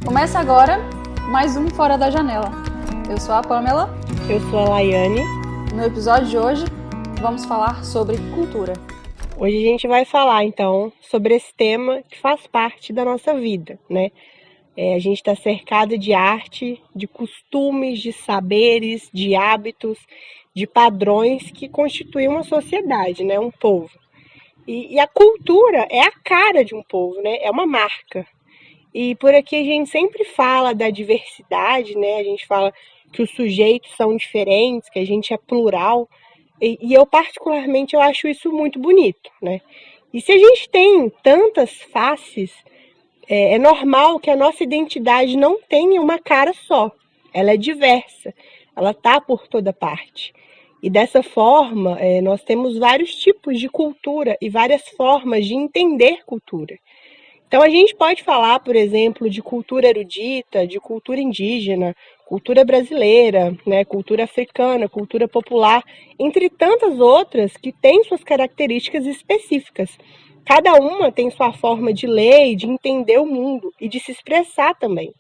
Começa agora mais um Fora da Janela. Eu sou a Pamela. Eu sou a Laiane. No episódio de hoje, vamos falar sobre cultura. Hoje a gente vai falar, então, sobre esse tema que faz parte da nossa vida, né? A gente está cercado de arte, de costumes, de saberes, de hábitos, de padrões que constituem uma sociedade, né? Um povo. E a cultura é a cara de um povo, né? É uma marca. E por aqui a gente sempre fala da diversidade, né? A gente fala que os sujeitos são diferentes, que a gente é plural. E eu, particularmente, eu acho isso muito bonito, né? E se a gente tem tantas faces, é normal que a nossa identidade não tenha uma cara só. Ela é diversa, ela está por toda parte. E dessa forma, nós temos vários tipos de cultura e várias formas de entender cultura. Então a gente pode falar, por exemplo, de cultura erudita, de cultura indígena, cultura brasileira, né, cultura africana, cultura popular, entre tantas outras que têm suas características específicas. Cada uma tem sua forma de ler e de entender o mundo e de se expressar também.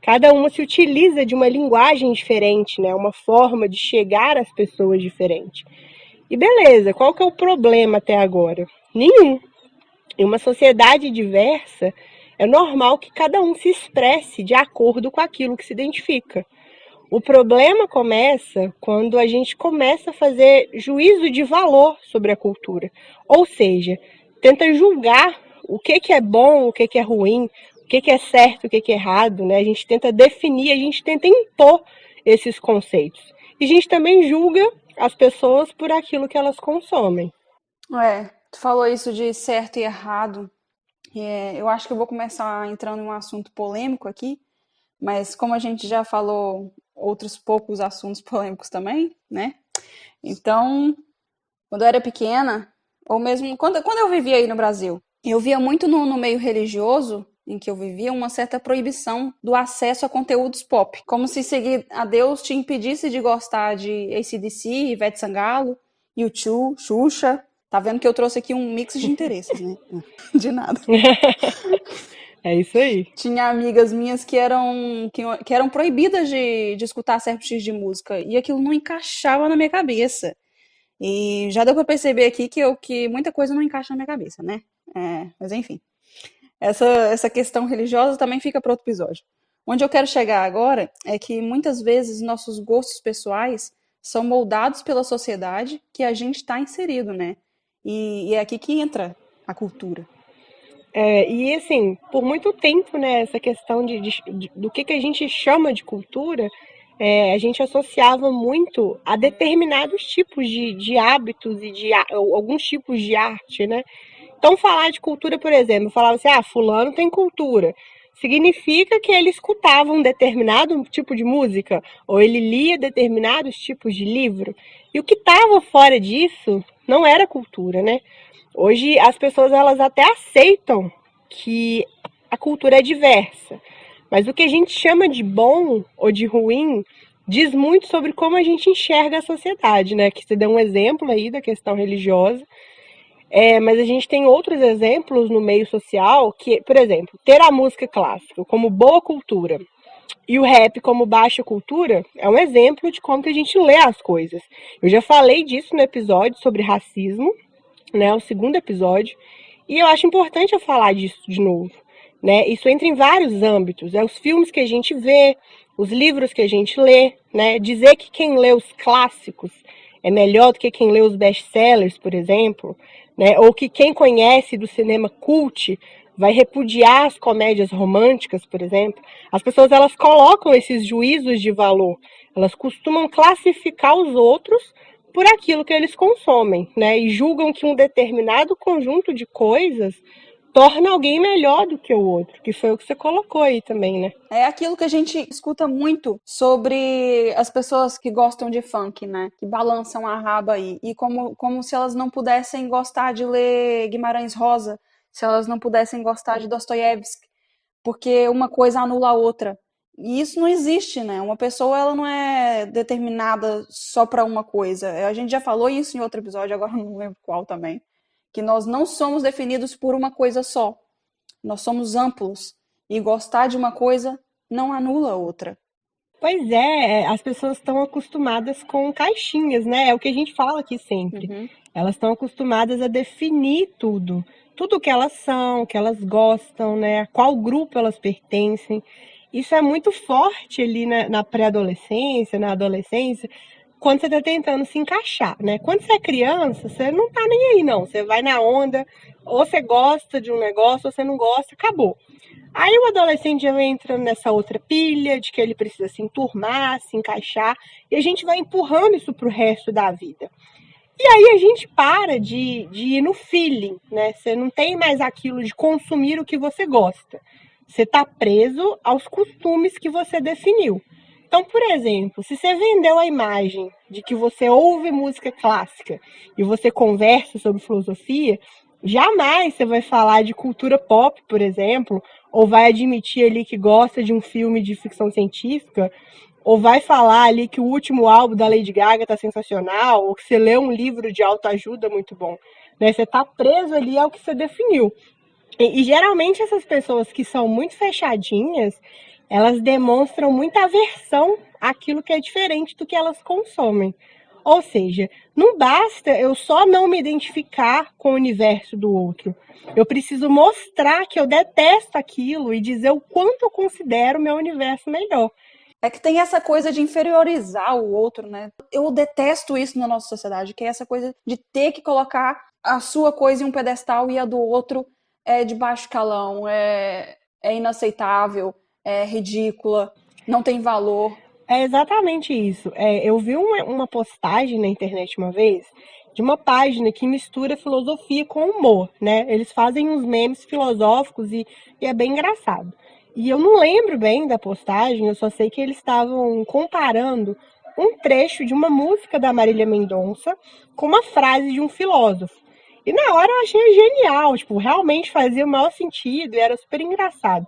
Cada uma se utiliza de uma linguagem diferente, né, uma forma de chegar às pessoas diferente. E beleza, qual que é o problema até agora? Nenhum. Em uma sociedade diversa, é normal que cada um se expresse de acordo com aquilo que se identifica. O problema começa quando a gente começa a fazer juízo de valor sobre a cultura. Ou seja, tenta julgar o que é bom, o que é ruim, o que é certo, o que é errado, né? A gente tenta definir, a gente tenta impor esses conceitos. E a gente também julga as pessoas por aquilo que elas consomem. Tu falou isso de certo e errado. Eu acho que eu vou começar entrando em um assunto polêmico aqui, mas como a gente já falou outros poucos assuntos polêmicos também, né? Então, quando eu era pequena, ou mesmo quando eu vivia aí no Brasil, eu via muito no meio religioso em que eu vivia uma certa proibição do acesso a conteúdos pop. Como se seguir a Deus te impedisse de gostar de AC/DC, Ivete Sangalo, U2, Xuxa. Tá vendo que eu trouxe aqui um mix de interesses, né? De nada. É isso aí. Tinha amigas minhas que eram proibidas de escutar certos tipos de música. E aquilo não encaixava na minha cabeça. E já deu pra perceber aqui que muita coisa não encaixa na minha cabeça, né? Mas enfim. Essa questão religiosa também fica para outro episódio. Onde eu quero chegar agora é que muitas vezes nossos gostos pessoais são moldados pela sociedade que a gente está inserido, né? E é aqui que entra a cultura. E assim, por muito tempo, né, essa questão do que a gente chama de cultura, a gente associava muito a determinados tipos de hábitos e ou alguns tipos de arte, né? Então, falar de cultura, por exemplo, falava assim, fulano tem cultura. Significa que ele escutava um determinado tipo de música, ou ele lia determinados tipos de livro. E o que estava fora disso não era cultura, né? Hoje as pessoas elas até aceitam que a cultura é diversa, mas o que a gente chama de bom ou de ruim diz muito sobre como a gente enxerga a sociedade, né? Que você deu um exemplo aí da questão religiosa, mas a gente tem outros exemplos no meio social que, por exemplo, ter a música clássica como boa cultura e o rap como baixa cultura é um exemplo de como que a gente lê as coisas. Eu já falei disso no episódio sobre racismo, né, o segundo episódio, e eu acho importante eu falar disso de novo, né? Isso entra em vários âmbitos, os filmes que a gente vê, os livros que a gente lê, né? Dizer que quem lê os clássicos é melhor do que quem lê os best-sellers, por exemplo, né? Ou que quem conhece do cinema cult vai repudiar as comédias românticas, por exemplo. As pessoas elas colocam esses juízos de valor, elas costumam classificar os outros por aquilo que eles consomem, né? E julgam que um determinado conjunto de coisas torna alguém melhor do que o outro, que foi o que você colocou aí também, né? É aquilo que a gente escuta muito sobre as pessoas que gostam de funk, né? Que balançam a raba aí. E como se elas não pudessem gostar de ler Guimarães Rosa, se elas não pudessem gostar de Dostoiévski, porque uma coisa anula a outra. E isso não existe, né? Uma pessoa ela não é determinada só para uma coisa. A gente já falou isso em outro episódio, agora não lembro qual também. Que nós não somos definidos por uma coisa só. Nós somos amplos. E gostar de uma coisa não anula a outra. Pois é, as pessoas estão acostumadas com caixinhas, né? É o que a gente fala aqui sempre. Uhum. Elas estão acostumadas a definir tudo, tudo que elas são, que elas gostam, né? A qual grupo elas pertencem. Isso é muito forte ali na pré-adolescência, na adolescência, quando você está tentando se encaixar, né? Quando você é criança, você não tá nem aí, não. Você vai na onda, ou você gosta de um negócio, ou você não gosta, acabou. Aí o adolescente já vai entrando nessa outra pilha de que ele precisa se enturmar, se encaixar, e a gente vai empurrando isso pro resto da vida. E aí a gente para de ir no feeling, né? Você não tem mais aquilo de consumir o que você gosta. Você está preso aos costumes que você definiu. Então, por exemplo, se você vendeu a imagem de que você ouve música clássica e você conversa sobre filosofia, jamais você vai falar de cultura pop, por exemplo, ou vai admitir ali que gosta de um filme de ficção científica, ou vai falar ali que o último álbum da Lady Gaga tá sensacional, ou que você lê um livro de autoajuda muito bom. Né? Você tá preso ali ao que você definiu. E geralmente essas pessoas que são muito fechadinhas, elas demonstram muita aversão àquilo que é diferente do que elas consomem. Ou seja, não basta eu só não me identificar com o universo do outro. Eu preciso mostrar que eu detesto aquilo e dizer o quanto eu considero o meu universo melhor. É que tem essa coisa de inferiorizar o outro, né? Eu detesto isso na nossa sociedade, que é essa coisa de ter que colocar a sua coisa em um pedestal e a do outro é de baixo calão, é inaceitável, é ridícula, não tem valor. É exatamente isso. Eu vi uma postagem na internet uma vez de uma página que mistura filosofia com humor, né? Eles fazem uns memes filosóficos e é bem engraçado. E eu não lembro bem da postagem, eu só sei que eles estavam comparando um trecho de uma música da Marília Mendonça com uma frase de um filósofo. E na hora eu achei genial, tipo, realmente fazia o maior sentido e era super engraçado.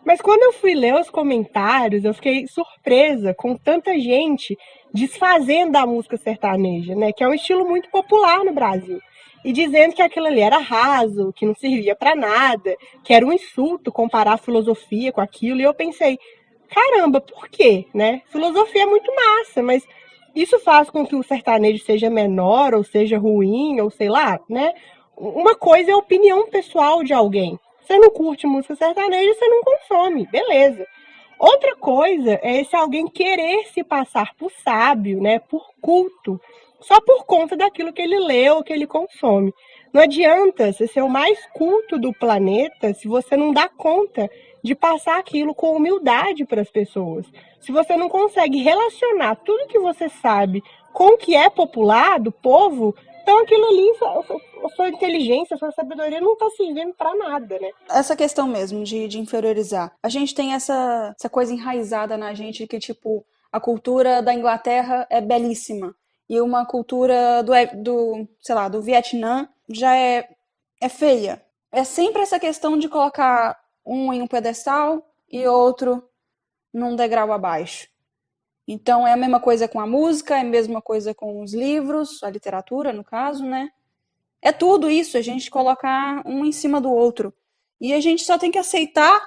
Mas quando eu fui ler os comentários, eu fiquei surpresa com tanta gente desfazendo a música sertaneja, né? Que é um estilo muito popular no Brasil. E dizendo que aquilo ali era raso, que não servia para nada, que era um insulto comparar a filosofia com aquilo. E eu pensei, caramba, por quê, né? Filosofia é muito massa, mas isso faz com que o sertanejo seja menor, ou seja ruim, ou sei lá, né? Uma coisa é a opinião pessoal de alguém. Você não curte música sertaneja, você não consome, beleza. Outra coisa é esse alguém querer se passar por sábio, né, por culto, só por conta daquilo que ele lê ou que ele consome. Não adianta você ser o mais culto do planeta se você não dá conta de passar aquilo com humildade para as pessoas. Se você não consegue relacionar tudo que você sabe com o que é popular do povo, então aquilo ali, a sua inteligência, a sua sabedoria não está servindo para nada, né? Essa questão mesmo de inferiorizar. A gente tem essa coisa enraizada na gente que, tipo, a cultura da Inglaterra é belíssima. E uma cultura sei lá, do Vietnã já é feia. É sempre essa questão de colocar um em um pedestal e outro num degrau abaixo. Então é a mesma coisa com a música, é a mesma coisa com os livros, a literatura, no caso, né? É tudo isso, a gente colocar um em cima do outro. E a gente só tem que aceitar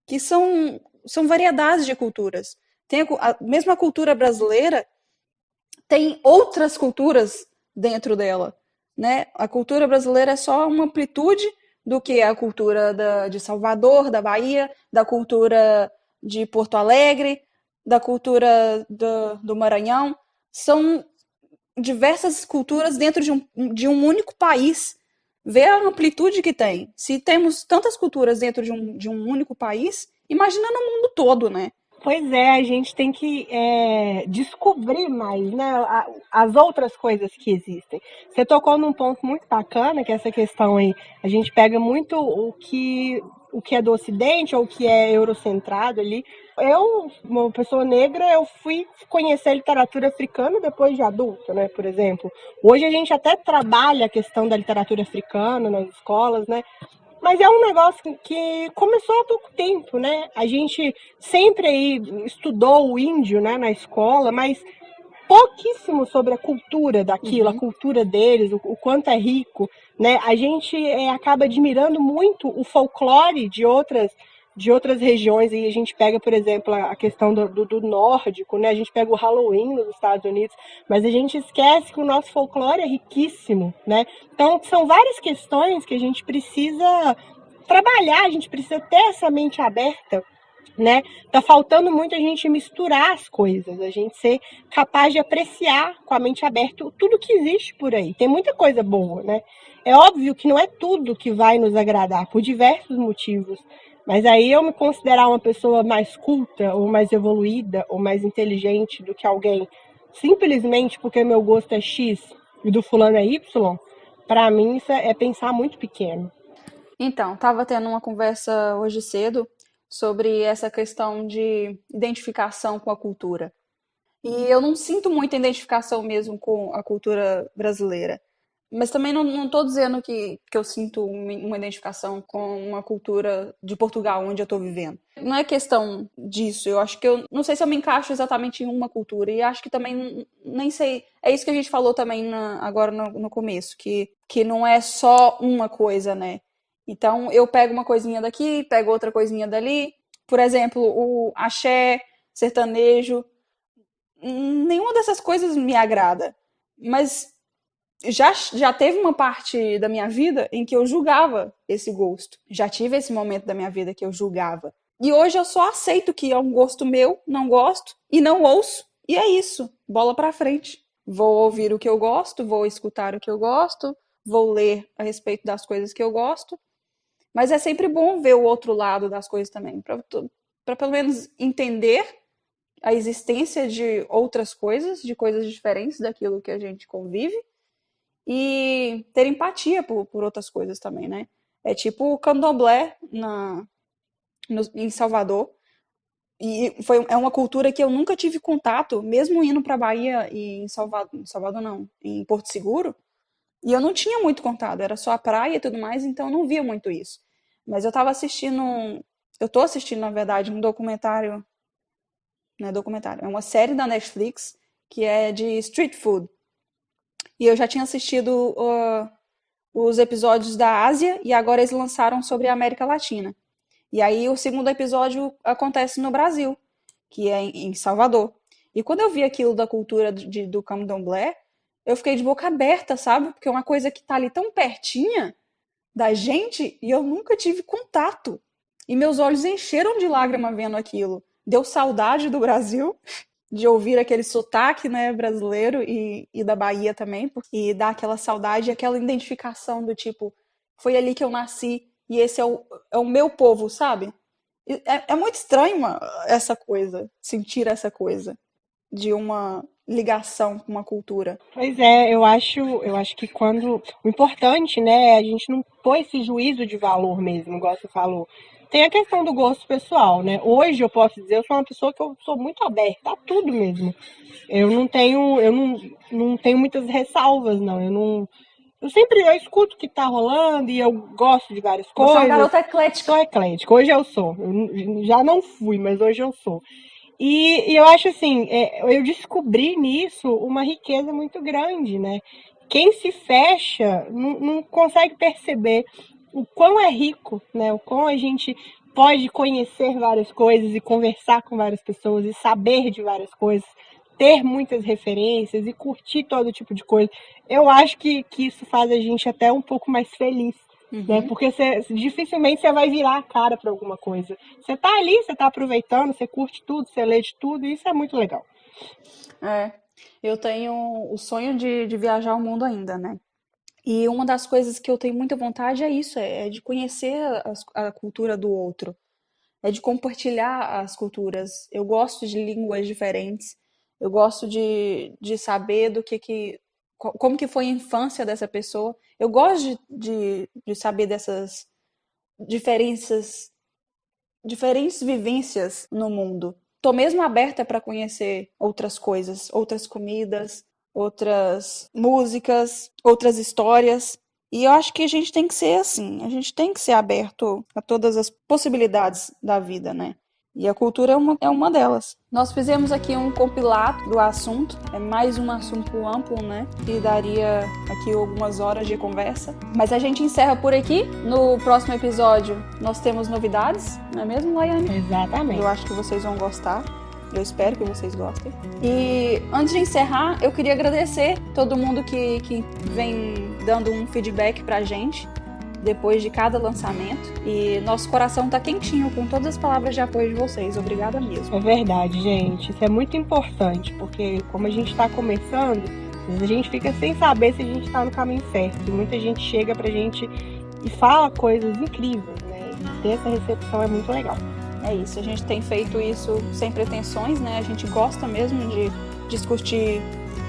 que são variedades de culturas. Tem mesmo a cultura brasileira tem outras culturas dentro dela, né? A cultura brasileira é só uma amplitude do que é a cultura de Salvador, da Bahia, da cultura de Porto Alegre, da cultura do Maranhão. São diversas culturas dentro de um único país. Vê a amplitude que tem. Se temos tantas culturas dentro de um único país, imagina no mundo todo, né? Pois é, a gente tem que descobrir mais, né, as outras coisas que existem. Você tocou num ponto muito bacana, que é essa questão aí, a gente pega muito o que é do Ocidente ou o que é eurocentrado ali. Eu, uma pessoa negra, eu fui conhecer a literatura africana depois de adulta, né, por exemplo. Hoje a gente até trabalha a questão da literatura africana nas escolas, né, mas é um negócio que começou há pouco tempo, né? A gente sempre aí estudou o índio, né, na escola, mas pouquíssimo sobre a cultura daquilo, a Uhum. cultura deles, o quanto é rico, né? A gente acaba admirando muito o folclore de outras regiões, e a gente pega, por exemplo, a questão do nórdico, né? A gente pega o Halloween nos Estados Unidos, mas a gente esquece que o nosso folclore é riquíssimo, né? Então, são várias questões que a gente precisa trabalhar, a gente precisa ter essa mente aberta, né? Tá faltando muito a gente misturar as coisas, a gente ser capaz de apreciar com a mente aberta tudo que existe por aí. Tem muita coisa boa, né? É óbvio que não é tudo que vai nos agradar, por diversos motivos. Mas aí eu me considerar uma pessoa mais culta, ou mais evoluída, ou mais inteligente do que alguém, simplesmente porque meu gosto é X e do fulano é Y, para mim isso é pensar muito pequeno. Então, estava tendo uma conversa hoje cedo sobre essa questão de identificação com a cultura. E eu não sinto muita identificação mesmo com a cultura brasileira. Mas também não estou dizendo que eu sinto uma identificação com uma cultura de Portugal, onde eu estou vivendo. Não é questão disso. Eu acho que eu não sei se eu me encaixo exatamente em uma cultura. E acho que também nem sei. É isso que a gente falou também agora no começo, que não é só uma coisa, né? Então eu pego uma coisinha daqui, pego outra coisinha dali. Por exemplo, o axé, sertanejo, nenhuma dessas coisas me agrada. Mas já teve uma parte da minha vida em que eu julgava esse gosto. Já tive esse momento da minha vida que eu julgava. E hoje eu só aceito que é um gosto meu, não gosto, e não ouço. E é isso. Bola pra frente. Vou ouvir o que eu gosto, vou escutar o que eu gosto, vou ler a respeito das coisas que eu gosto. Mas é sempre bom ver o outro lado das coisas também, para pelo menos entender a existência de outras coisas, de coisas diferentes daquilo que a gente convive e ter empatia por outras coisas também, né? É tipo o candomblé em Salvador. E é uma cultura que eu nunca tive contato, mesmo indo para Bahia e Salvador não, em Porto Seguro, e eu não tinha muito contato, era só a praia e tudo mais, então eu não via muito isso. Mas eu tava assistindo, eu tô assistindo, na verdade, um documentário, não é documentário, é uma série da Netflix que é de street food. E eu já tinha assistido os episódios da Ásia e agora eles lançaram sobre a América Latina. E aí o segundo episódio acontece no Brasil, que é em Salvador. E quando eu vi aquilo da cultura do candomblé, eu fiquei de boca aberta, sabe? Porque é uma coisa que tá ali tão pertinha da gente e eu nunca tive contato. E meus olhos encheram de lágrima vendo aquilo. Deu saudade do Brasil, de ouvir aquele sotaque, né, brasileiro e da Bahia também, e dá aquela saudade, aquela identificação do tipo, foi ali que eu nasci e esse é o meu povo, sabe? É muito estranho essa coisa, sentir essa coisa de uma ligação com uma cultura. Pois é, eu acho que quando o importante, né, é a gente não pôr esse juízo de valor mesmo, igual você falou. Tem a questão do gosto pessoal, né? Hoje eu posso dizer, eu sou uma pessoa que eu sou muito aberta a tudo mesmo. Eu não tenho muitas ressalvas, não. Eu escuto o que tá rolando e eu gosto de várias Você é uma coisas. garota eclética. Sou eclética. Hoje eu sou. Já não fui, mas hoje eu sou. E eu acho assim, eu descobri nisso uma riqueza muito grande, né? Quem se fecha não consegue perceber o quão é rico, né? O quão a gente pode conhecer várias coisas e conversar com várias pessoas e saber de várias coisas, ter muitas referências e curtir todo tipo de coisa. Eu acho que isso faz a gente até um pouco mais feliz, né? Uhum. Porque dificilmente você vai virar a cara para alguma coisa. Você tá ali, você tá aproveitando, você curte tudo, você lê de tudo, e isso é muito legal. É, eu tenho o sonho de viajar o mundo ainda, né? E uma das coisas que eu tenho muita vontade é isso, é de conhecer a cultura do outro, é de compartilhar as culturas. Eu gosto de línguas diferentes, eu gosto de saber como que foi a infância dessa pessoa. Eu gosto de saber dessas diferenças, diferentes vivências no mundo. Tô mesmo aberta para conhecer outras coisas, outras comidas, outras músicas, outras histórias. E eu acho que a gente tem que ser assim, a gente tem que ser aberto a todas as possibilidades da vida, né? E a cultura é uma delas. Nós fizemos aqui um compilado do assunto, é mais um assunto amplo, né? Que daria aqui algumas horas de conversa. Mas a gente encerra por aqui. No próximo episódio nós temos novidades, não é mesmo, Laiane? Exatamente. Eu acho que vocês vão gostar. Eu espero que vocês gostem. E antes de encerrar, eu queria agradecer todo mundo que vem dando um feedback pra gente depois de cada lançamento. E nosso coração tá quentinho com todas as palavras de apoio de vocês. Obrigada mesmo. É verdade, gente. Isso é muito importante, porque como a gente está começando, às vezes a gente fica sem saber se a gente está no caminho certo. E muita gente chega pra gente e fala coisas incríveis, né? E ter essa recepção é muito legal. É isso, a gente tem feito isso sem pretensões, né? A gente gosta mesmo de discutir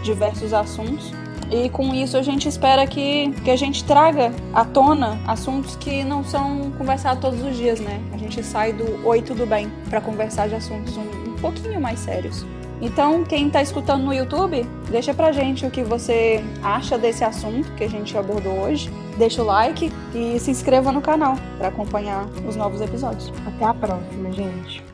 diversos assuntos. E com isso a gente espera que a gente traga à tona assuntos que não são conversados todos os dias, né? A gente sai do oi, tudo bem, para conversar de assuntos um pouquinho mais sérios. Então, quem está escutando no YouTube, deixa pra gente o que você acha desse assunto que a gente abordou hoje. Deixa o like e se inscreva no canal para acompanhar os novos episódios. Até a próxima, gente.